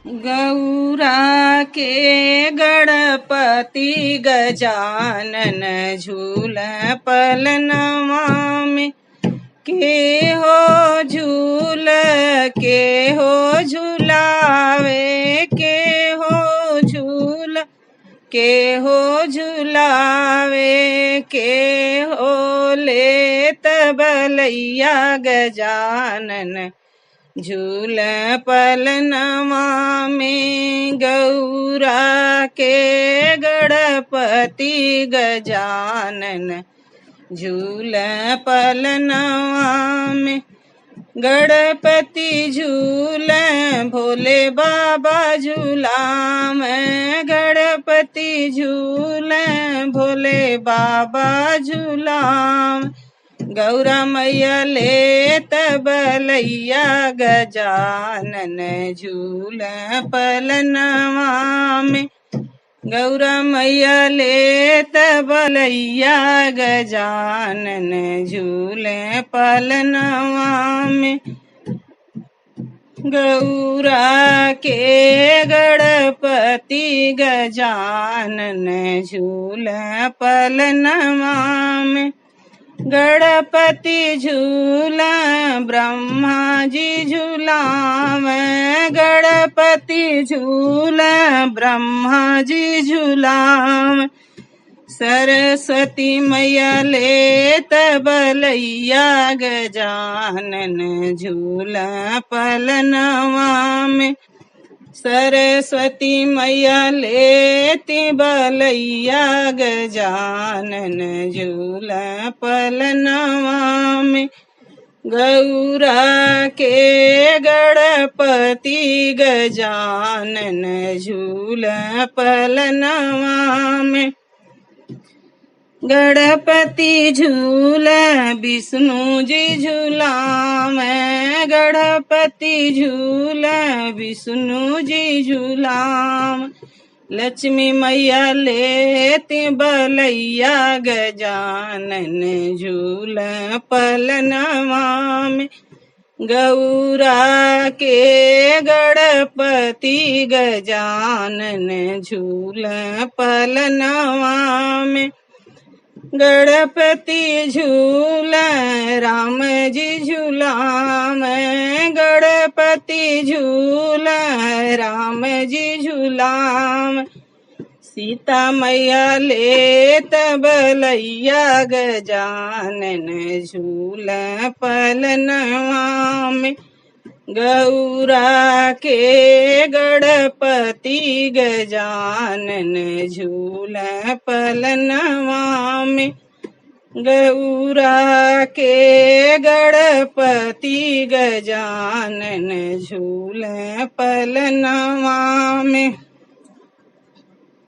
गौरा के गणपति गजानन झूल पलनवा में के हो झूल के हो झूलावे के हो झूलावे के हो लेत बलैया गजानन झूल पलनवा में गौरा के गणपति गजानन झूल पलनवा में गणपति झूल भोले बाबा झूलाम गणपति झूल भोले बाबा झूलाम गौरा मैया लेत बलैया गजानन झूल पलनवा में गौरा मैया लेत बलैया गजानन झूल पलनवा में गौरा के गणपति गजानन झूल पलनवा में गणपति झूला ब्रह्मा जी झूलाव गणपति झूला ब्रह्मा जी झूलाव सरस्वती मैया लेत बलैया गजानन झूला पलनवा में सरस्वती मैया लेती बलैया गजानन झूल पलनवा में गौरा के गणपति गजानन झूल पलनवा में गणपति झूल विष्णु जी झूलाम गणपति झूल विष्णु जी झूलाम लक्ष्मी मैया लेती बलैया गजानन झूल पलनवा में गौरा के गणपति गजानन झूल पलनवा में गणपति झूला राम जी झूलाम गणपति झूला राम जी झूलाम सीता मैया लेत बलैया गजानन झूल पलनवा में गौरा के गणपति गजानन झूल पलनवा में गौरा के गणपति गजानन झूल पलनवा में।